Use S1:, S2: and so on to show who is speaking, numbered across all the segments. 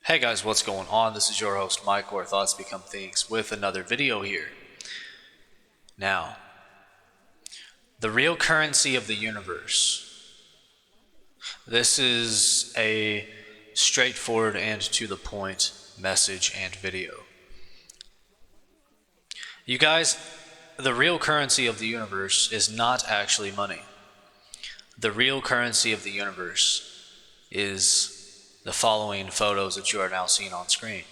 S1: Hey guys, what's going on? This is your host Mike, where thoughts become things, with another video here. Now, the real currency of the universe. This is a straightforward and to the point message and video. You guys, the real currency of the universe is not actually money. The real currency of the universe is the following photos that you are now seeing on screen.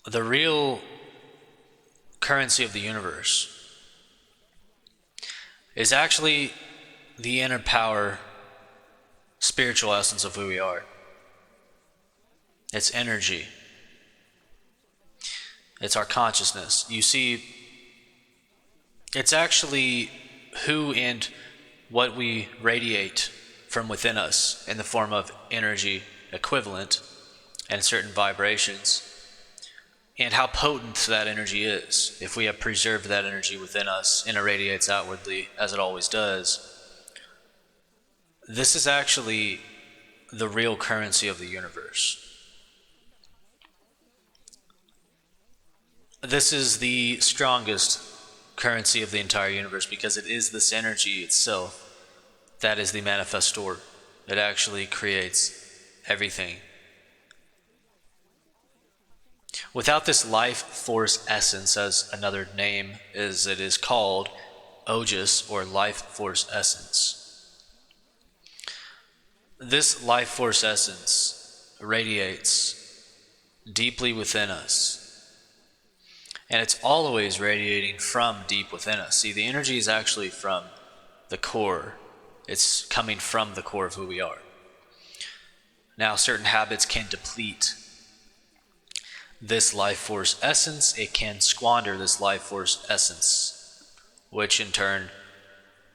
S1: The real currency of the universe is actually the inner power, spiritual essence of who we are. It's energy. It's our consciousness. You see, it's actually who and what we radiate from within us in the form of energy equivalent and certain vibrations, and how potent that energy is. If we have preserved that energy within us and it radiates outwardly, as it always does, this is actually the real currency of the universe. This is the strongest currency of the entire universe because it is this energy itself that is the manifestor. It actually creates everything. Without this life force essence, as another name is, it is called Ojas, or life force essence. This life force essence radiates deeply within us, and it's always radiating from deep within us. See, the energy is actually from the core. It's coming from the core of who we are. Now, certain habits can deplete this life force essence. It can squander this life force essence, which in turn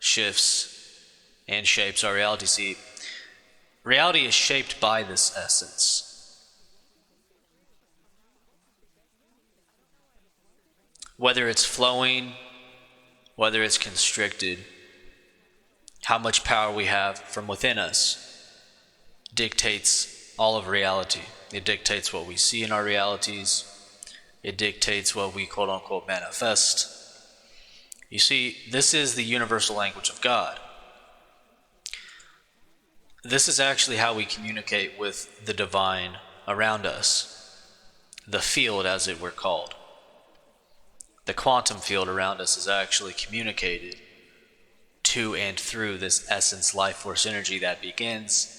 S1: shifts and shapes our reality. See, reality is shaped by this essence. Whether it's flowing, whether it's constricted, how much power we have from within us dictates all of reality. It dictates what we see in our realities. It dictates what we quote unquote manifest. You see, this is the universal language of God. This is actually how we communicate with the divine around us. The field, as it were called. The quantum field around us is actually communicated to and through this essence, life force energy that begins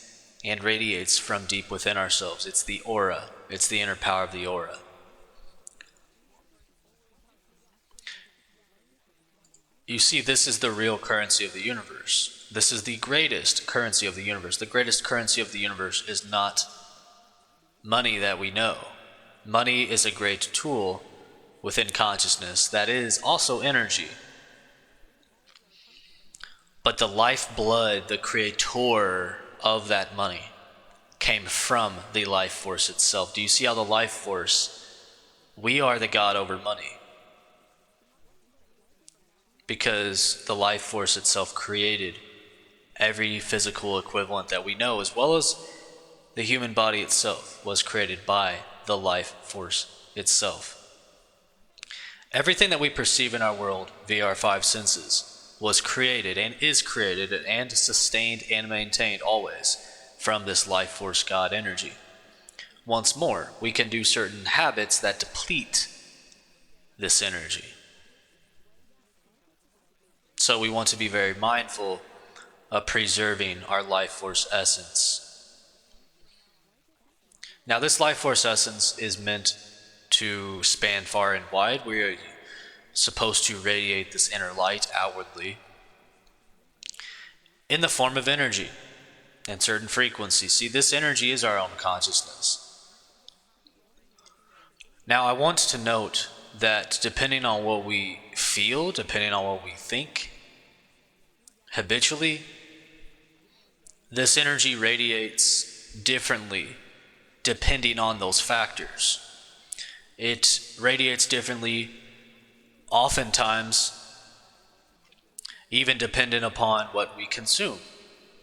S1: and radiates from deep within ourselves. It's the aura. It's the inner power of the aura. You see, this is the real currency of the universe. This is the greatest currency of the universe. The greatest currency of the universe is not money that we know. Money is a great tool within consciousness that is also energy. But the lifeblood, the creator of that money, came from the life force itself. Do you see how the life force, we are the God over money? Because the life force itself created every physical equivalent that we know, as well as the human body itself was created by the life force itself. Everything that we perceive in our world via our five senses was created and is created and sustained and maintained always from this life force God energy. Once more, we can do certain habits that deplete this energy. So we want to be very mindful of preserving our life force essence. Now, this life force essence is meant to span far and wide. We are supposed to radiate this inner light outwardly in the form of energy and certain frequencies. See, this energy is our own consciousness. Now, I want to note that depending on what we feel, depending on what we think habitually, this energy radiates differently depending on those factors. It radiates differently oftentimes even dependent upon what we consume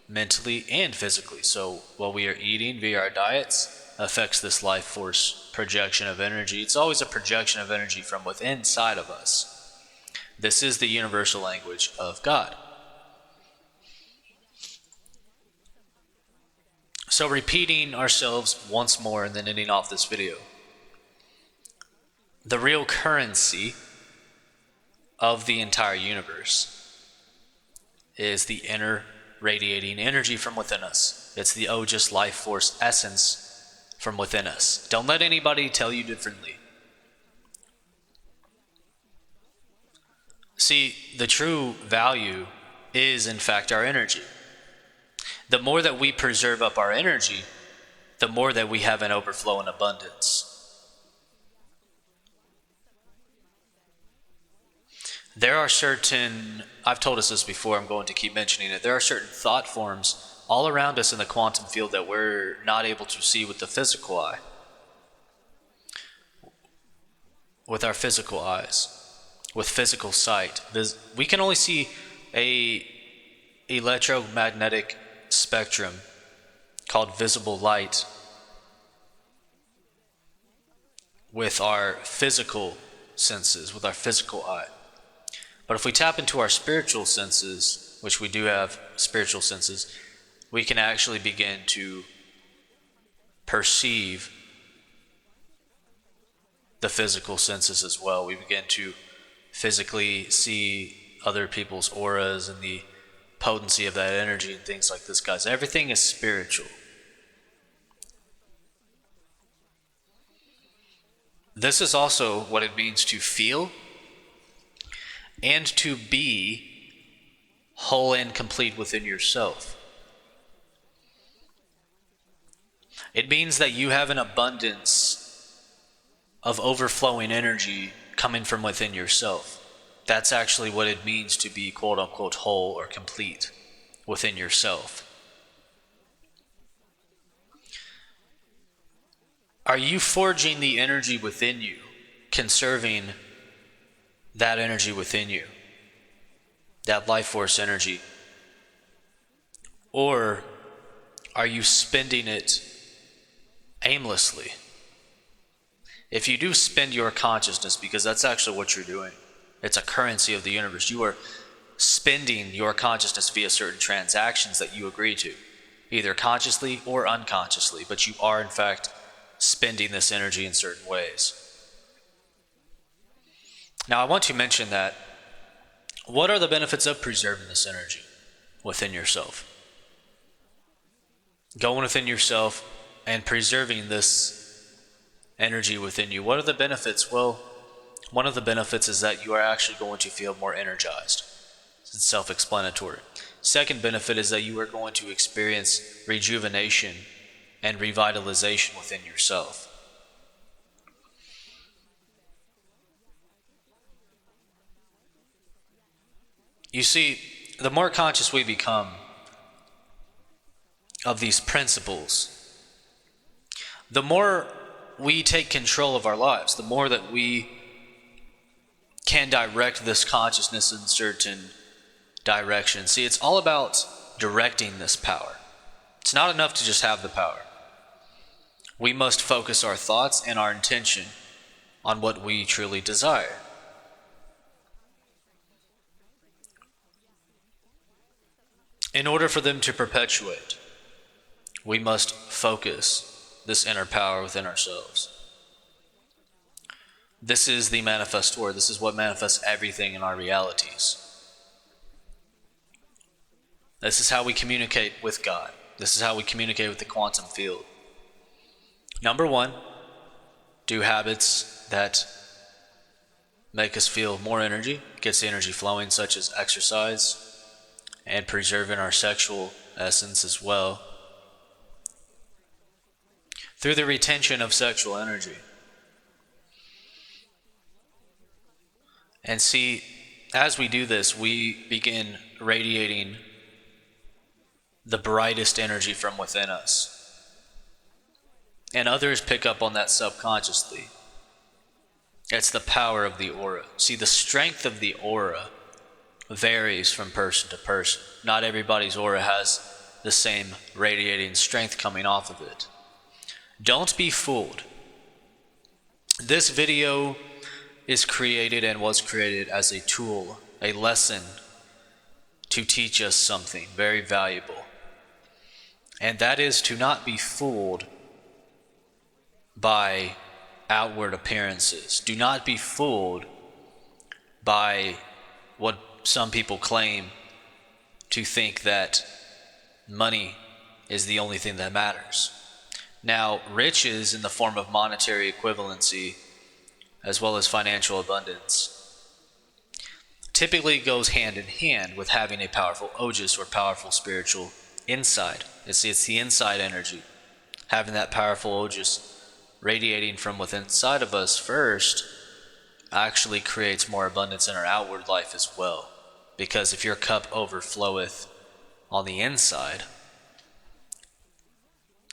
S1: mentally and physically. So what we are eating via our diets affects this life force projection of energy. It's always a projection of energy from within inside of us. This is the universal language of God. So repeating ourselves once more and then ending off this video. The real currency of the entire universe is the inner radiating energy from within us. It's the Ojus life force essence from within us. Don't let anybody tell you differently. See, the true value is in fact our energy. The more that we preserve up our energy, the more that we have an overflow and abundance. There are certain, I've told us this before, I'm going to keep mentioning it, there are certain thought forms all around us in the quantum field that we're not able to see with the physical eye. With our physical eyes, with physical sight. We can only see a electromagnetic spectrum called visible light with our physical senses, with our physical eye. But if we tap into our spiritual senses, which we do have spiritual senses, we can actually begin to perceive the physical senses as well. We begin to physically see other people's auras and the potency of that energy and things like this, guys. Everything is spiritual. This is also what it means to feel and to be whole and complete within yourself. It means that you have an abundance of overflowing energy coming from within yourself. That's actually what it means to be quote unquote whole or complete within yourself. Are you forging the energy within you, conserving that energy within you, that life force energy? Or are you spending it aimlessly? If you do spend your consciousness, because that's actually what you're doing, it's a currency of the universe. You are spending your consciousness via certain transactions that you agree to, either consciously or unconsciously, but you are in fact spending this energy in certain ways. Now I want to mention that what are the benefits of preserving this energy within yourself? Going within yourself and preserving this energy within you. What are the benefits? Well, one of the benefits is that you are actually going to feel more energized. It's self-explanatory. Second benefit is that you are going to experience rejuvenation and revitalization within yourself. You see, the more conscious we become of these principles, the more we take control of our lives, the more that we can direct this consciousness in certain directions. See, it's all about directing this power. It's not enough to just have the power. We must focus our thoughts and our intention on what we truly desire. In order for them to perpetuate, we must focus this inner power within ourselves. This is the manifestor. This is what manifests everything in our realities. This is how we communicate with God. This is how we communicate with the quantum field. Number one, do habits that make us feel more energy, gets the energy flowing, such as exercise, and preserving our sexual essence as well, through the retention of sexual energy. And see, as we do this, we begin radiating the brightest energy from within us. And others pick up on that subconsciously. It's the power of the aura. See, the strength of the aura varies from person to person. Not everybody's aura has the same radiating strength coming off of it. Don't be fooled. This video is created and was created as a tool, a lesson to teach us something very valuable. And that is to not be fooled by outward appearances. Do not be fooled by what some people claim to think that money is the only thing that matters. Now, riches in the form of monetary equivalency as well as financial abundance typically goes hand in hand with having a powerful ojas or powerful spiritual inside. It's the inside energy. Having that powerful ojas radiating from within inside of us first actually creates more abundance in our outward life as well. Because if your cup overfloweth on the inside,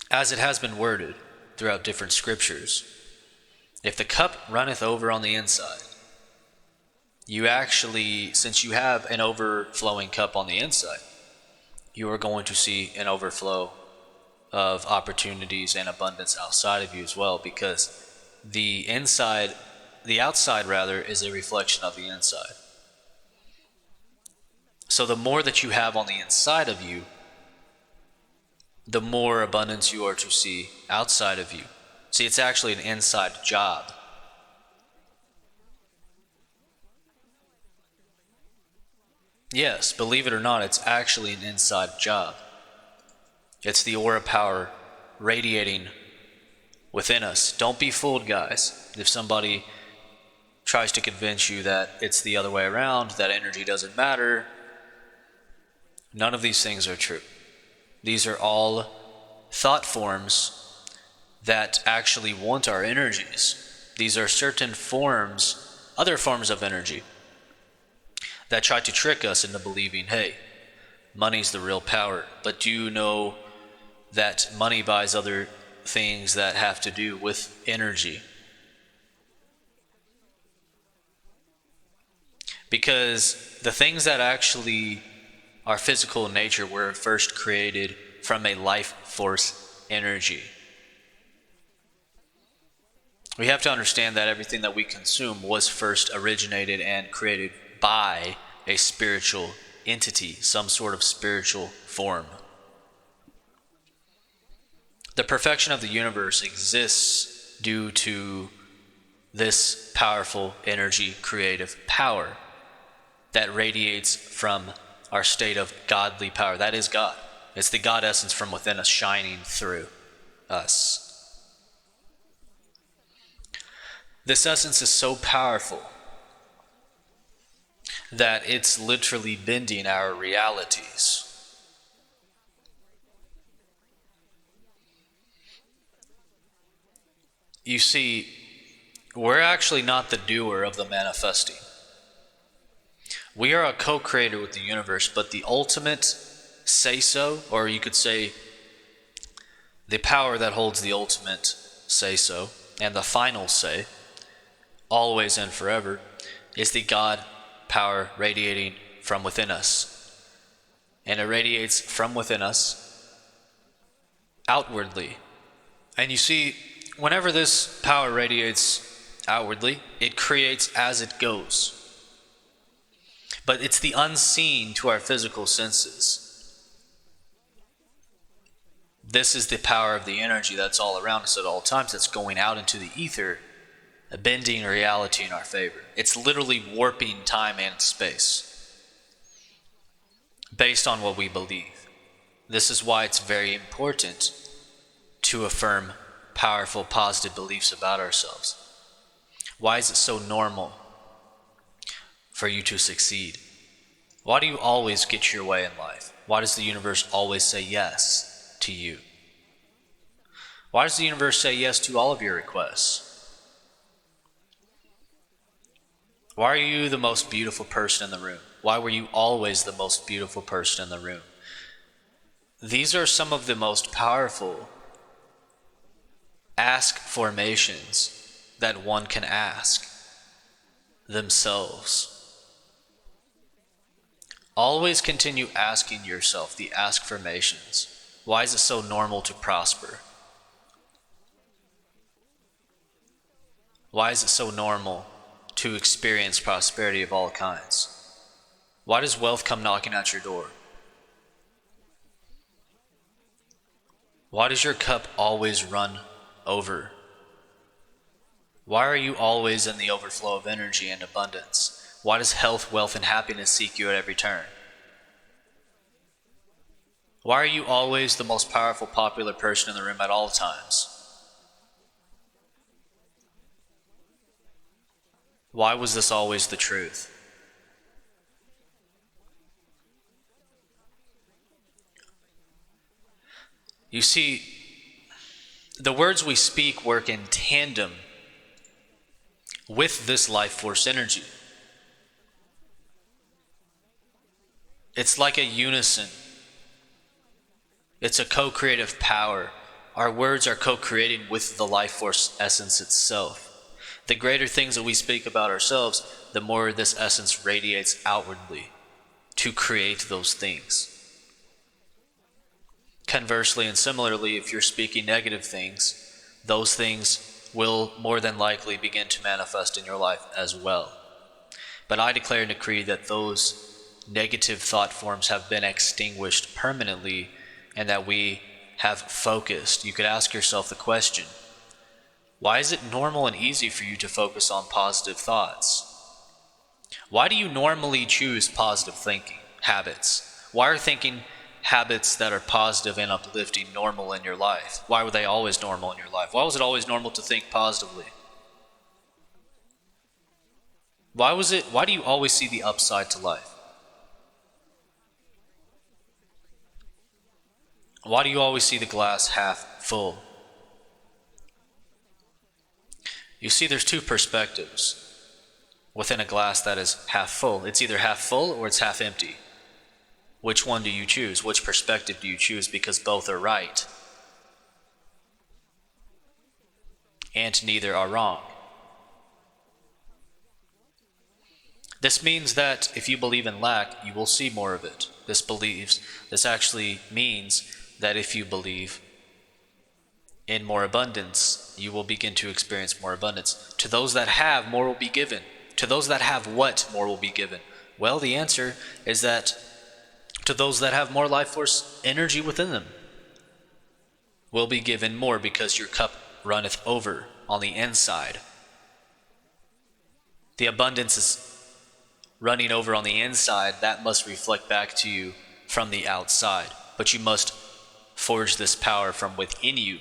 S1: as it has been worded throughout different scriptures, if the cup runneth over on the inside, you actually, since you have an overflowing cup on the inside, you are going to see an overflow of opportunities and abundance outside of you as well, because the outside is a reflection of the inside. So the more that you have on the inside of you, the more abundance you are to see outside of you. See, it's actually an inside job. Yes, believe it or not, it's actually an inside job. It's the aura power radiating within us. Don't be fooled, guys. If somebody tries to convince you that it's the other way around, that energy doesn't matter, none of these things are true. These are all thought forms that actually want our energies. These are certain forms, other forms of energy, that try to trick us into believing, hey, money's the real power. But do you know that money buys other things that have to do with energy? Because the things that actually are physical in nature were first created from a life force energy. We have to understand that everything that we consume was first originated and created by a spiritual entity, some sort of spiritual form. The perfection of the universe exists due to this powerful energy, creative power that radiates from our state of godly power. That is God. It's the God essence from within us shining through us. This essence is so powerful that it's literally bending our realities. You see, we're actually not the doer of the manifesting. We are a co-creator with the universe, but the ultimate say-so, or you could say the power that holds the ultimate say-so and the final say, always and forever, is the God power radiating from within us. And it radiates from within us outwardly. And you see, whenever this power radiates outwardly, it creates as it goes. But it's the unseen to our physical senses. This is the power of the energy that's all around us at all times, that's going out into the ether, bending reality in our favor. It's literally warping time and space based on what we believe. This is why it's very important to affirm powerful, positive beliefs about ourselves. Why is it so normal for you to succeed? Why do you always get your way in life? Why does the universe always say yes to you? Why does the universe say yes to all of your requests? Why are you the most beautiful person in the room? Why were you always the most beautiful person in the room? These are some of the most powerful ask formations that one can ask themselves. Always continue asking yourself the ask formations. Why is it so normal to prosper? Why is it so normal to experience prosperity of all kinds? Why does wealth come knocking at your door? Why does your cup always run over? Why are you always in the overflow of energy and abundance? Why does health, wealth, and happiness seek you at every turn? Why are you always the most powerful, popular person in the room at all times? Why was this always the truth? You see, the words we speak work in tandem with this life force energy. It's like a unison. It's a co-creative power. Our words are co-creating with the life force essence itself. The greater things that we speak about ourselves, the more this essence radiates outwardly to create those things. Conversely and similarly, if you're speaking negative things, those things will more than likely begin to manifest in your life as well. But I declare and decree that those negative thought forms have been extinguished permanently and that we have focused. You could ask yourself the question, why is it normal and easy for you to focus on positive thoughts? Why do you normally choose positive thinking habits? Why are thinking habits that are positive and uplifting normal in your life? Why were they always normal in your life? Why was it always normal to think positively? Why do you always see the upside to life? Why do you always see the glass half full? You see, there's two perspectives within a glass that is half full. It's either half full or it's half empty. Which one do you choose? Which perspective do you choose? Because both are right. And neither are wrong. This means that if you believe in lack, you will see more of it. This actually means that if you believe in more abundance, you will begin to experience more abundance. To those that have, more will be given. To those that have what, more will be given? Well, the answer is that to those that have more life force energy within them will be given more, because your cup runneth over on the inside. The abundance is running over on the inside. That must reflect back to you from the outside. But you must forge this power from within you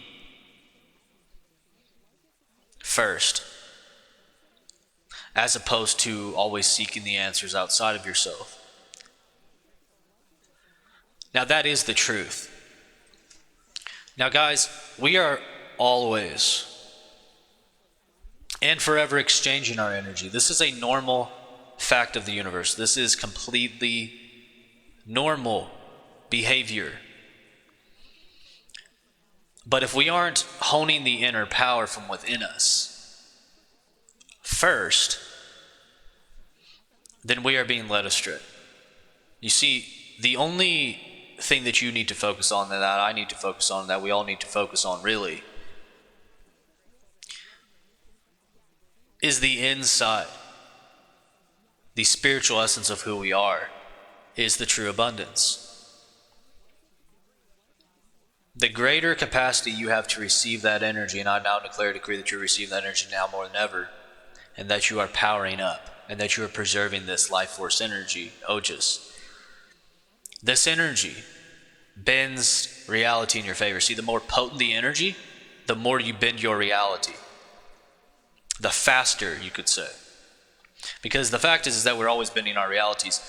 S1: first, as opposed to always seeking the answers outside of yourself. Now that is the truth. Now guys, we are always and forever exchanging our energy. This is a normal fact of the universe. This is completely normal behavior. But if we aren't honing the inner power from within us first, then we are being led astray. You see, the only thing that you need to focus on, that I need to focus on, that we all need to focus on really, is the inside. The spiritual essence of who we are is the true abundance. The greater capacity you have to receive that energy, and I now declare decree that you receive that energy now more than ever, and that you are powering up, and that you are preserving this life force energy, Ojas. This energy bends reality in your favor. See, the more potent the energy, the more you bend your reality. The faster, you could say. Because the fact is that we're always bending our realities,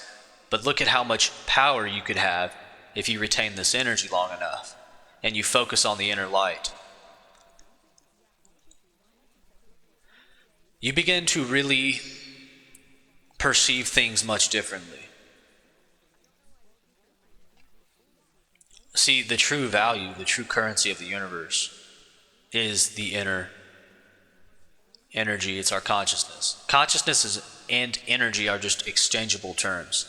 S1: but look at how much power you could have if you retain this energy long enough and you focus on the inner light. You begin to really perceive things much differently. See, the true value, the true currency of the universe is the inner energy. It's our consciousness. And energy are just exchangeable terms.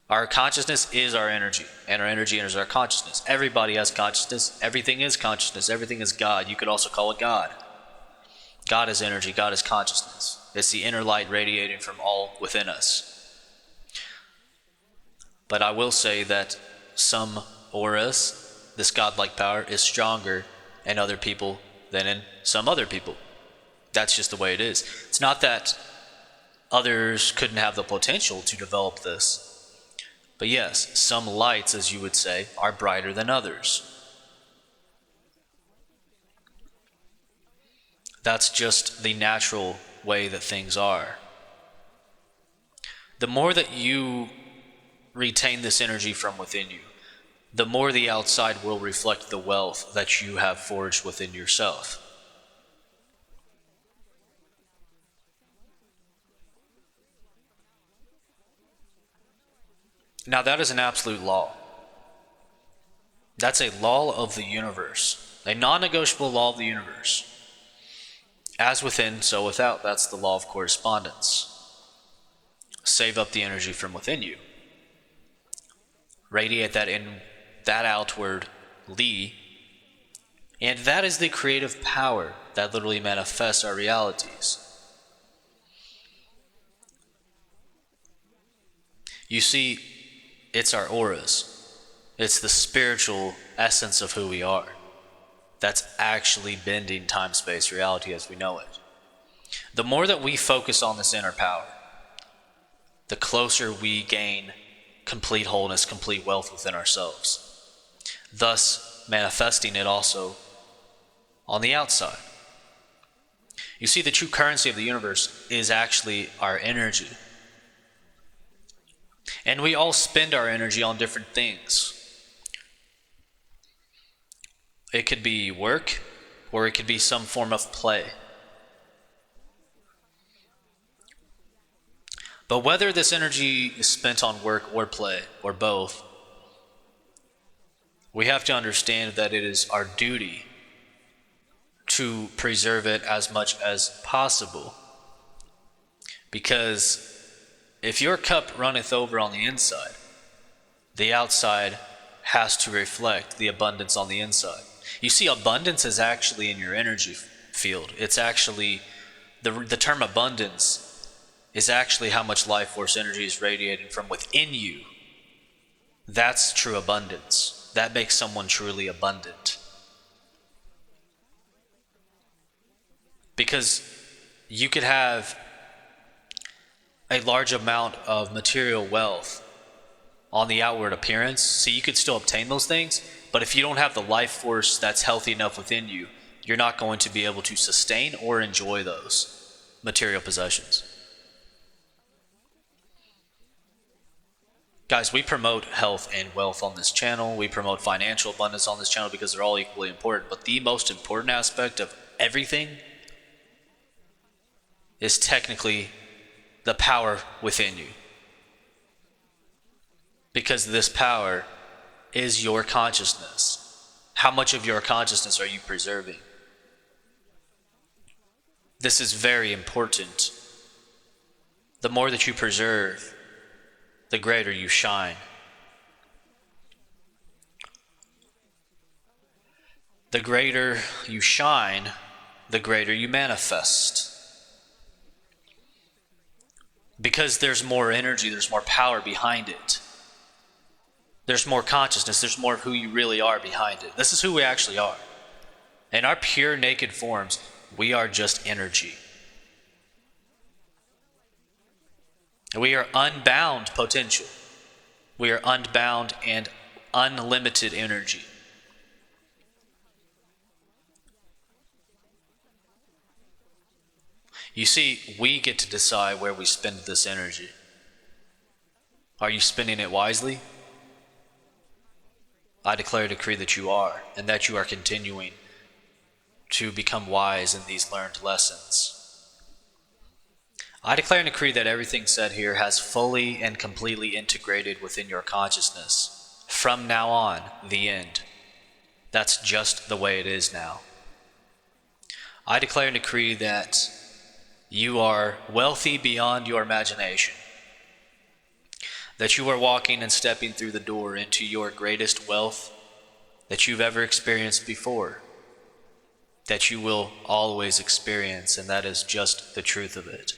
S1: Our consciousness is our energy, and our energy is our consciousness. Everybody has consciousness. Everything is consciousness. Everything is God. You could also call it God. God is energy. God is consciousness. It's the inner light radiating from all within us. But I will say that some auras, this godlike power, is stronger in other people than in some other people. That's just the way it is. It's not that others couldn't have the potential to develop this. But yes, some lights, as you would say, are brighter than others. That's just the natural way that things are. The more that you retain this energy from within you, the more the outside will reflect the wealth that you have forged within yourself. Now that is an absolute law. That's a law of the universe, a non-negotiable law of the universe. As within, so without. That's the law of correspondence. Save up the energy from within you. Radiate that outwardly. And that is the creative power that literally manifests our realities. You see, it's our auras. It's the spiritual essence of who we are. That's actually bending time-space reality as we know it. The more that we focus on this inner power, the closer we gain complete wholeness, complete wealth within ourselves, thus manifesting it also on the outside. You see, the true currency of the universe is actually our energy. And we all spend our energy on different things. It could be work, or it could be some form of play. But whether this energy is spent on work or play, or both, we have to understand that it is our duty to preserve it as much as possible. Because if your cup runneth over on the inside, the outside has to reflect the abundance on the inside. You see, abundance is actually in your energy field. It's actually, the term abundance is actually how much life force energy is radiating from within you. That's true abundance. That makes someone truly abundant. Because you could have a large amount of material wealth on the outward appearance, so you could still obtain those things, but if you don't have the life force that's healthy enough within you, you're not going to be able to sustain or enjoy those material possessions. Guys, we promote health and wealth on this channel. We promote financial abundance on this channel because they're all equally important. But the most important aspect of everything is technically the power within you. Because this power is your consciousness. How much of your consciousness are you preserving? This is very important. The more that you preserve, the greater you shine. The greater you shine, the greater you manifest. Because there's more energy, there's more power behind it. There's more consciousness, there's more of who you really are behind it. This is who we actually are. In our pure naked forms, we are just energy. We are unbound potential. We are unbound and unlimited energy. You see, we get to decide where we spend this energy. Are you spending it wisely? I declare a decree that you are, and that you are continuing to become wise in these learned lessons. I declare and decree that everything said here has fully and completely integrated within your consciousness. From now on, the end. That's just the way it is now. I declare and decree that you are wealthy beyond your imagination. That you are walking and stepping through the door into your greatest wealth that you've ever experienced before. That you will always experience, and that is just the truth of it.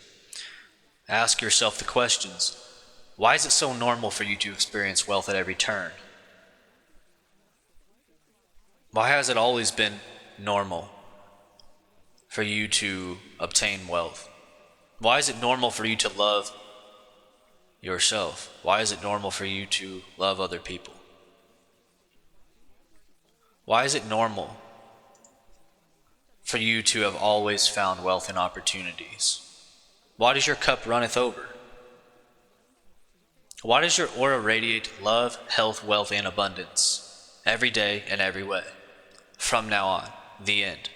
S1: Ask yourself the questions. Why is it so normal for you to experience wealth at every turn? Why has it always been normal for you to obtain wealth? Why is it normal for you to love yourself? Why is it normal for you to love other people? Why is it normal for you to have always found wealth and opportunities? Why does your cup runneth over? Why does your aura radiate love, health, wealth, and abundance every day and every way? From now on, the end.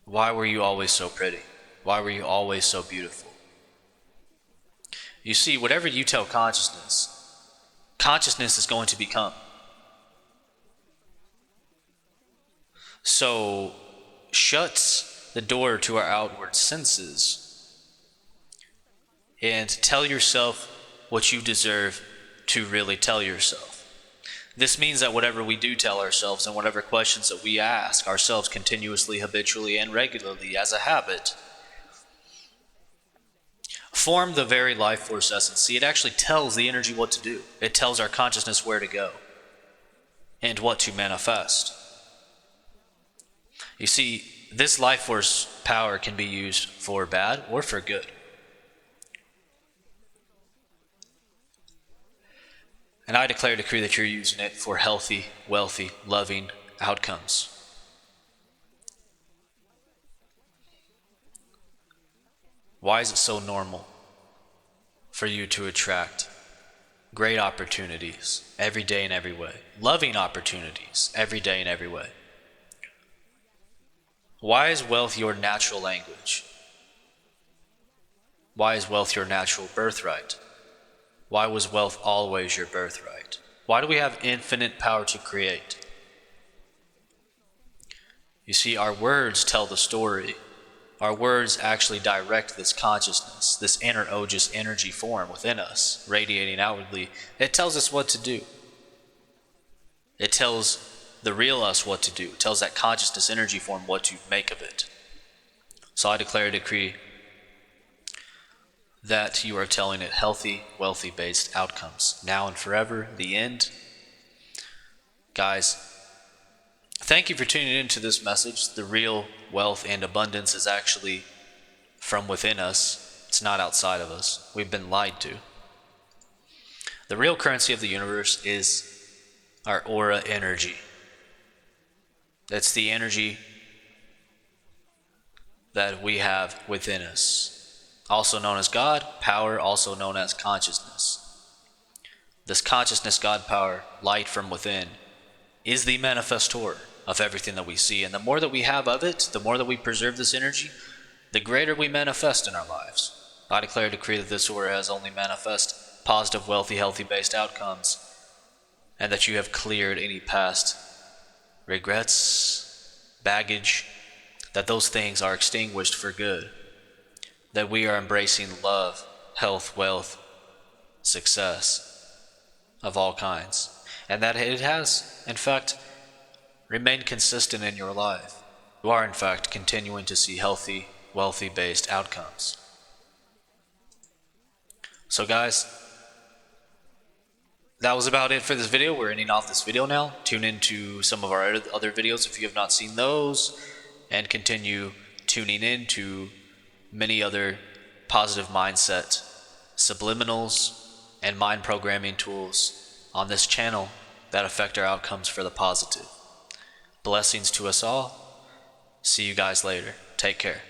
S1: Why were you always so pretty? Why were you always so beautiful? You see, whatever you tell consciousness, consciousness is going to become. So, shut the door to our outward senses and tell yourself what you deserve to really tell yourself. This means that whatever we do tell ourselves and whatever questions that we ask ourselves continuously, habitually, and regularly as a habit form the very life force essence. See, it actually tells the energy what to do. It tells our consciousness where to go and what to manifest. You see, this life force power can be used for bad or for good. And I declare and decree that you're using it for healthy, wealthy, loving outcomes. Why is it so normal for you to attract great opportunities every day and every way? Loving opportunities every day and every way. Why is wealth your natural language? Why is wealth your natural birthright? Why was wealth always your birthright? Why do we have infinite power to create? You see, our words tell the story. Our words actually direct this consciousness, this inner ojus energy form within us, radiating outwardly. It tells us what to do. It tells the real us what to do. It tells that consciousness energy form what to make of it. So I declare a decree that you are telling it healthy, wealthy-based outcomes. Now and forever, the end. Guys, thank you for tuning into this message. The real wealth and abundance is actually from within us. It's not outside of us. We've been lied to. The real currency of the universe is our aura energy. It's the energy that we have within us, also known as God, power, also known as consciousness. This consciousness, God, power, light from within, is the manifestor of everything that we see. And the more that we have of it, the more that we preserve this energy, the greater we manifest in our lives. I declare and decree that this aura has only manifest positive, wealthy, healthy-based outcomes, and that you have cleared any past regrets, baggage, that those things are extinguished for good, that we are embracing love, health, wealth, success of all kinds, and that it has, in fact, remained consistent in your life. You are, in fact, continuing to see healthy, wealthy-based outcomes. So guys, that was about it for this video. We're ending off this video now. Tune into some of our other videos if you have not seen those, and continue tuning in to many other positive mindset, subliminals, and mind programming tools on this channel that affect our outcomes for the positive. Blessings to us all. See you guys later. Take care.